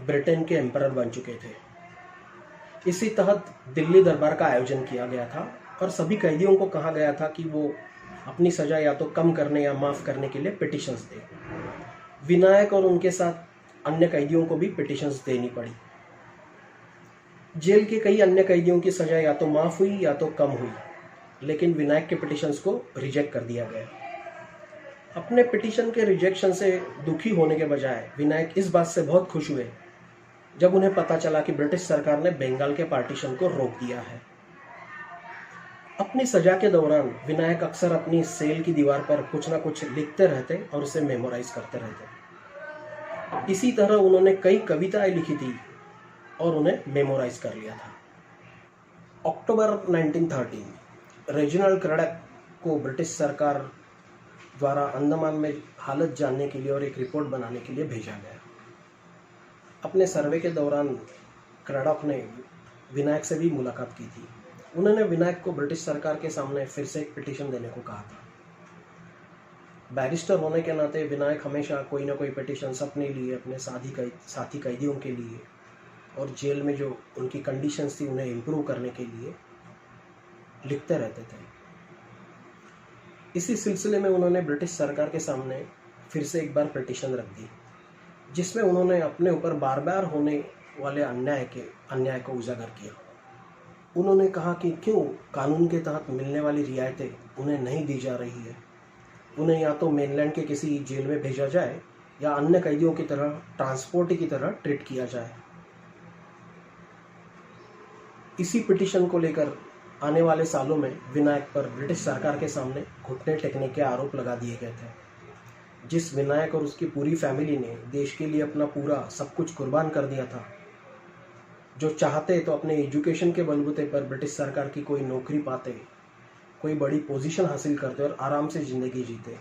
ब्रिटेन के एम्परर बन चुके थे। इसी तहत दिल्ली दरबार का आयोजन किया गया था और सभी कैदियों को कहा गया था कि वो अपनी सजा या तो कम करने या माफ़ करने के लिए पिटिशंस दें। विनायक और उनके साथ अन्य कैदियों को भी पिटिशंस देनी पड़ी। जेल के कई अन्य कैदियों की सजा या तो माफ़ हुई या तो कम हुई, लेकिन विनायक के पिटिशंस को रिजेक्ट कर दिया गया। अपने पिटिशन के रिजेक्शन से दुखी होने के बजाय विनायक इस बात से बहुत खुश हुए जब उन्हें पता चला कि ब्रिटिश सरकार ने बंगाल के पार्टीशन को रोक दिया है। अपनी सजा के दौरान विनायक अक्सर अपनी सेल की दीवार पर कुछ ना कुछ लिखते रहते और उसे मेमोराइज करते रहते। इसी तरह उन्होंने कई कविताएं लिखी थी और उन्हें मेमोराइज कर लिया था। अक्टूबर 1913 रेजिनाल्ड क्रैडक को ब्रिटिश सरकार द्वारा अंडमान में हालत जानने के लिए और एक रिपोर्ट बनाने के लिए भेजा गया। अपने सर्वे के दौरान क्रैडक ने विनायक से भी मुलाकात की थी। उन्होंने विनायक को ब्रिटिश सरकार के सामने फिर से एक पिटीशन देने को कहा था। बैरिस्टर होने के नाते विनायक हमेशा कोई ना कोई पिटीशंस अपने लिए, अपने साथी कैदियों के लिए और जेल में जो उनकी कंडीशंस थी उन्हें इम्प्रूव करने के लिए लिखते रहते थे। इसी सिलसिले में उन्होंने ब्रिटिश सरकार के सामने फिर से एक बार पिटीशन रख दी, जिसमें उन्होंने अपने ऊपर बार बार होने वाले अन्याय को उजागर किया। उन्होंने कहा कि क्यों कानून के तहत मिलने वाली रियायतें उन्हें नहीं दी जा रही है। उन्हें या तो मेनलैंड के किसी जेल में भेजा जाए या अन्य कैदियों की तरह ट्रांसपोर्ट की तरह ट्रीट किया जाए। इसी पिटीशन को लेकर आने वाले सालों में विनायक पर ब्रिटिश सरकार के सामने घुटने टेकने के आरोप लगा दिए गए थे। जिस विनायक और उसकी पूरी फैमिली ने देश के लिए अपना पूरा सब कुछ कुर्बान कर दिया था, जो चाहते तो अपने एजुकेशन के बलबूते पर ब्रिटिश सरकार की कोई नौकरी पाते, कोई बड़ी पोजीशन हासिल करते और आराम से ज़िंदगी जीते,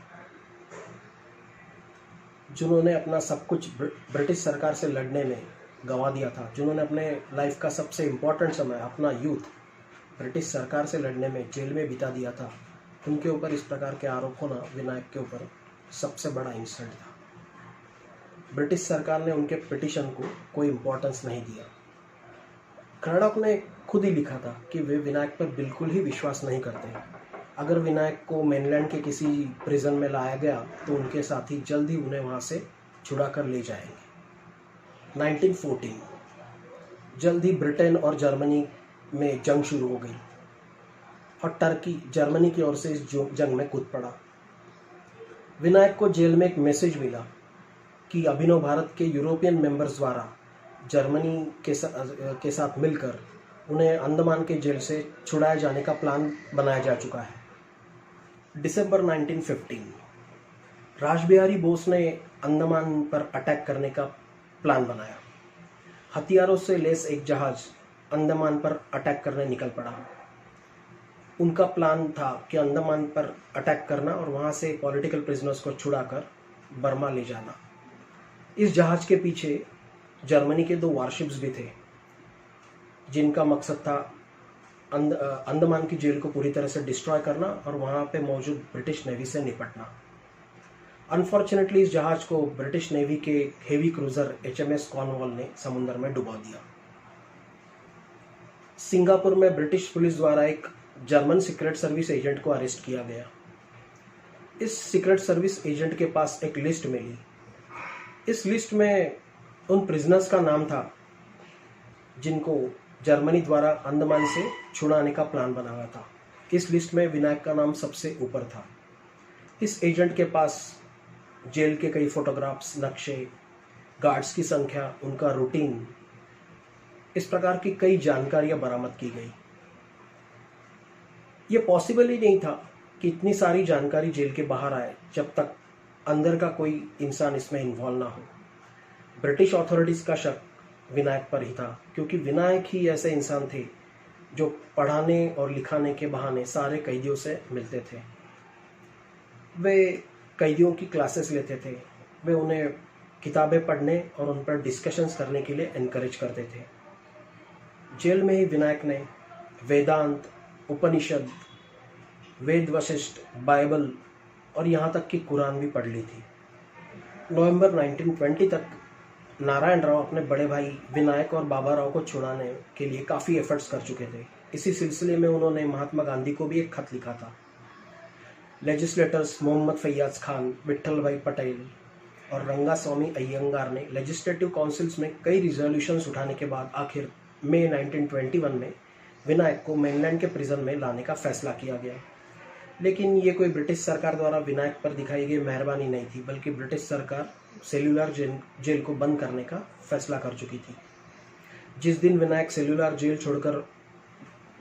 जिन्होंने अपना सब कुछ ब्रिटिश सरकार से लड़ने में गंवा दिया था, जिन्होंने अपने लाइफ का सबसे इम्पोर्टेंट समय, अपना यूथ ब्रिटिश सरकार से लड़ने में जेल में बिता दिया था, उनके ऊपर इस प्रकार के आरोप होना विनायक के ऊपर सबसे बड़ा इंसल्ट था। ब्रिटिश सरकार ने उनके पिटीशन को कोई इम्पोर्टेंस नहीं दिया। क्रैडॉक ने खुद ही लिखा था कि वे विनायक पर बिल्कुल ही विश्वास नहीं करते। अगर विनायक को मेनलैंड के किसी प्रिजन में लाया गया तो उनके साथी जल्द ही उन्हें वहाँ से छुड़ा कर ले जाएंगे। 1914 जल्द ही ब्रिटेन और जर्मनी में जंग शुरू हो गई और टर्की जर्मनी की ओर से इस जंग में कूद पड़ा। विनायक को जेल में एक मैसेज मिला कि अभिनव भारत के यूरोपियन मेंबर्स द्वारा जर्मनी के साथ मिलकर उन्हें अंडमान के जेल से छुड़ाए जाने का प्लान बनाया जा चुका है। दिसंबर 1915 रासबिहारी बोस ने अंडमान पर अटैक करने का प्लान बनाया। हथियारों से लैस एक जहाज अंडमान पर अटैक करने निकल पड़ा। उनका प्लान था कि अंडमान पर अटैक करना और वहाँ से पॉलिटिकल प्रिजनर्स को छुड़ाकर बर्मा ले जाना। इस जहाज के पीछे जर्मनी के 2 वारशिप्स भी थे, जिनका मकसद था अंडमान की जेल को पूरी तरह से डिस्ट्रॉय करना और वहाँ पे मौजूद ब्रिटिश नेवी से निपटना। अनफॉर्चुनेटली इस जहाज को ब्रिटिश नेवी के हेवी क्रूजर HMS कॉर्नवॉल ने समुद्र में डुबा दिया। सिंगापुर में ब्रिटिश पुलिस द्वारा एक जर्मन सीक्रेट सर्विस एजेंट को अरेस्ट किया गया। इस सीक्रेट सर्विस एजेंट के पास एक लिस्ट मिली। इस लिस्ट में उन प्रिजनर्स का नाम था जिनको जर्मनी द्वारा अंडमान से छुड़ाने का प्लान बना हुआ था। इस लिस्ट में विनायक का नाम सबसे ऊपर था। इस एजेंट के पास जेल के कई फोटोग्राफ्स, नक्शे, गार्ड्स की संख्या, उनका रूटीन, इस प्रकार की कई जानकारियां बरामद की गई। ये पॉसिबल ही नहीं था कि इतनी सारी जानकारी जेल के बाहर आए जब तक अंदर का कोई इंसान इसमें इन्वॉल्व ना हो। ब्रिटिश अथॉरिटीज़ का शक विनायक पर ही था, क्योंकि विनायक ही ऐसे इंसान थे जो पढ़ाने और लिखाने के बहाने सारे कैदियों से मिलते थे। वे कैदियों की क्लासेस लेते थे, वे उन्हें किताबें पढ़ने और उन पर डिस्कशंस करने के लिए एनकरेज करते थे। जेल में ही विनायक ने वेदांत, उपनिषद, वेद वशिष्ठ, बाइबल और यहाँ तक कि कुरान भी पढ़ ली थी। नवंबर 1920 तक नारायण राव अपने बड़े भाई विनायक और बाबा राव को छुड़ाने के लिए काफ़ी एफर्ट्स कर चुके थे। इसी सिलसिले में उन्होंने महात्मा गांधी को भी एक खत लिखा था। लेजिस्लेटर्स मोहम्मद फैयाज खान, विट्ठल भाई पटेल और रंगास्वामी अय्यंगार ने लेजिस्लेटिव काउंसिल्स में कई रिजोल्यूशंस उठाने के बाद आखिर मई 1921 में विनायक को मेनलैंड के प्रिजन में लाने का फैसला किया गया। लेकिन ये कोई ब्रिटिश सरकार द्वारा विनायक पर दिखाई गई मेहरबानी नहीं थी, बल्कि ब्रिटिश सरकार सेल्युलर जेल को बंद करने का फैसला कर चुकी थी। जिस दिन विनायक सेल्युलर जेल छोड़कर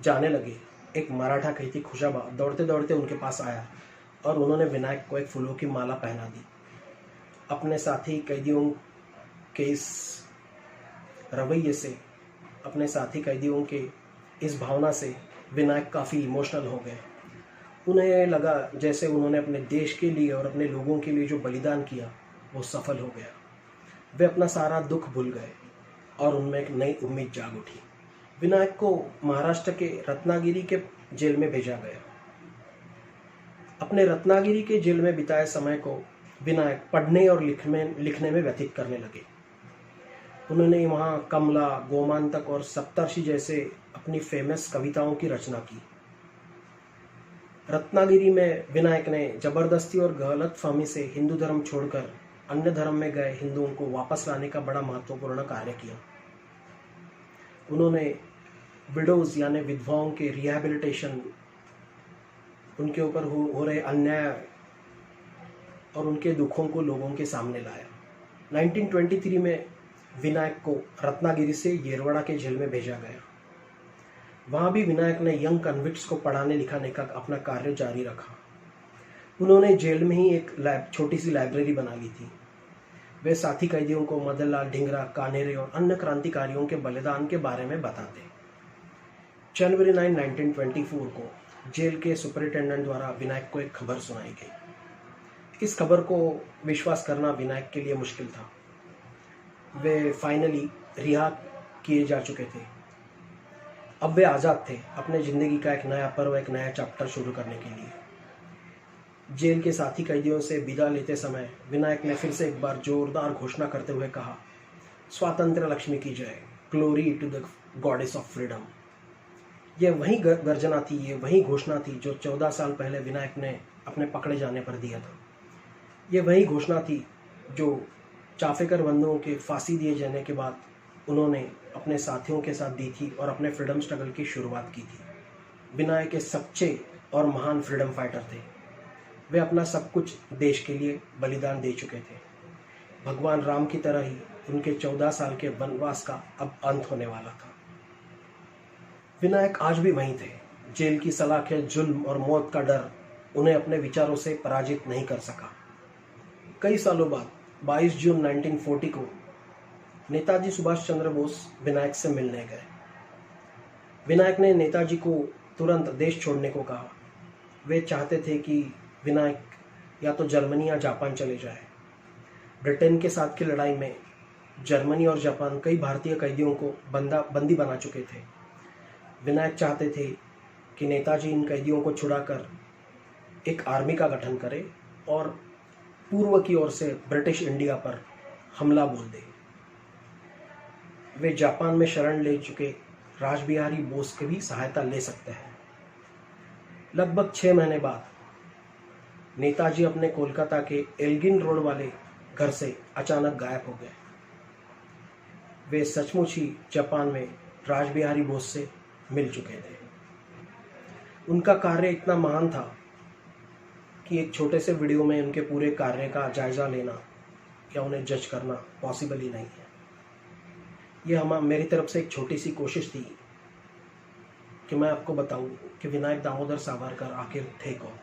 जाने लगे, एक मराठा कैदी खुशाबा दौड़ते दौड़ते उनके पास आया और उन्होंने विनायक को एक फूलों की माला पहना दी। अपने साथी कैदियों के इस रवैये से, अपने साथी कैदियों के इस भावना से विनायक काफ़ी इमोशनल हो गए। उन्हें लगा जैसे उन्होंने अपने देश के लिए और अपने लोगों के लिए जो बलिदान किया वो सफल हो गया। वे अपना सारा दुख भूल गए और उनमें एक नई उम्मीद जाग उठी। विनायक को महाराष्ट्र के रत्नागिरी के जेल में भेजा गया। अपने रत्नागिरी के जेल में बिताए समय को विनायक पढ़ने और लिखने में व्यतीत करने लगे। उन्होंने वहाँ कमला, गोमांतक और सप्तर्षि जैसे अपनी फेमस कविताओं की रचना की। रत्नागिरी में विनायक ने जबरदस्ती और गलतफहमी से हिंदू धर्म छोड़कर अन्य धर्म में गए हिंदुओं को वापस लाने का बड़ा महत्वपूर्ण कार्य किया। उन्होंने विडोज यानी विधवाओं के रिहैबिलिटेशन, उनके ऊपर हो रहे अन्याय और उनके दुखों को लोगों के सामने लाया। 1923 में विनायक को रत्नागिरी से येरवड़ा के जेल में भेजा गया। वहाँ भी विनायक ने यंग कन्विक्ट्स को पढ़ाने लिखाने का अपना कार्य जारी रखा। उन्होंने जेल में ही एक छोटी सी लाइब्रेरी बना ली थी। वे साथी कैदियों को मदनलाल ढींगरा, कान्हेरे और अन्य क्रांतिकारियों के बलिदान के बारे में बताते। जनवरी 9, 1924 को जेल के सुपरिटेंडेंट द्वारा विनायक को एक खबर सुनाई गई। इस खबर को विश्वास करना विनायक के लिए मुश्किल था। वे फाइनली रिहा किए जा चुके थे। अब वे आज़ाद थे अपने ज़िंदगी का एक नया पर्व, एक नया चैप्टर शुरू करने के लिए। जेल के साथी कैदियों से विदा लेते समय विनायक ने फिर से एक बार जोरदार घोषणा करते हुए कहा, स्वातंत्र्य लक्ष्मी की जय, glory to the goddess of freedom. यह वही गर्जना थी, ये वही घोषणा थी जो 14 साल पहले विनायक ने अपने पकड़े जाने पर दिया था। ये वही घोषणा थी जो चाफेकर बंधुओं के फांसी दिए जाने के बाद उन्होंने अपने साथियों के साथ दी थी और अपने फ्रीडम स्ट्रगल की शुरुआत की थी। विनायक एक सच्चे और महान फ्रीडम फाइटर थे। वे अपना सब कुछ देश के लिए बलिदान दे चुके थे। भगवान राम की तरह ही उनके 14 साल के वनवास का अब अंत होने वाला था। विनायक आज भी वहीं थे। जेल की सलाखें, जुल्म और मौत का डर उन्हें अपने विचारों से पराजित नहीं कर सका। कई सालों बाद 22 जून 1940 को नेताजी सुभाष चंद्र बोस विनायक से मिलने गए। विनायक ने नेताजी को तुरंत देश छोड़ने को कहा। वे चाहते थे कि विनायक या तो जर्मनी या जापान चले जाए। ब्रिटेन के साथ की लड़ाई में जर्मनी और जापान कई भारतीय कैदियों को बंदी बना चुके थे। विनायक चाहते थे कि नेताजी इन कैदियों को छुड़ाकर एक आर्मी का गठन करे और पूर्व की ओर से ब्रिटिश इंडिया पर हमला बोल दे। वे जापान में शरण ले चुके रासबिहारी बोस की भी सहायता ले सकते हैं। लगभग 6 महीने बाद नेताजी अपने कोलकाता के एल्गिन रोड वाले घर से अचानक गायब हो गए। वे सचमुच ही जापान में रासबिहारी बोस से मिल चुके थे। उनका कार्य इतना महान था कि एक छोटे से वीडियो में उनके पूरे कार्य का जायजा लेना या उन्हें जज करना पॉसिबल ही नहीं है। यह मेरी तरफ से एक छोटी सी कोशिश थी कि मैं आपको बताऊं कि विनायक दामोदर सावरकर आखिर थे कौन।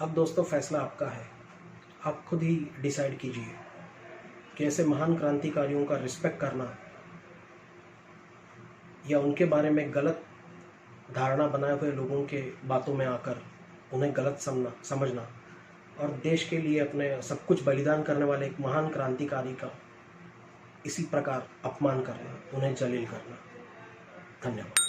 अब दोस्तों फैसला आपका है। आप खुद ही डिसाइड कीजिए कि ऐसे महान क्रांतिकारियों का रिस्पेक्ट करना या उनके बारे में गलत धारणा बनाए हुए लोगों के बातों में आकर उन्हें गलत समझना और देश के लिए अपने सब कुछ बलिदान करने वाले एक महान क्रांतिकारी का इसी प्रकार अपमान करना, उन्हें जलील करना। धन्यवाद।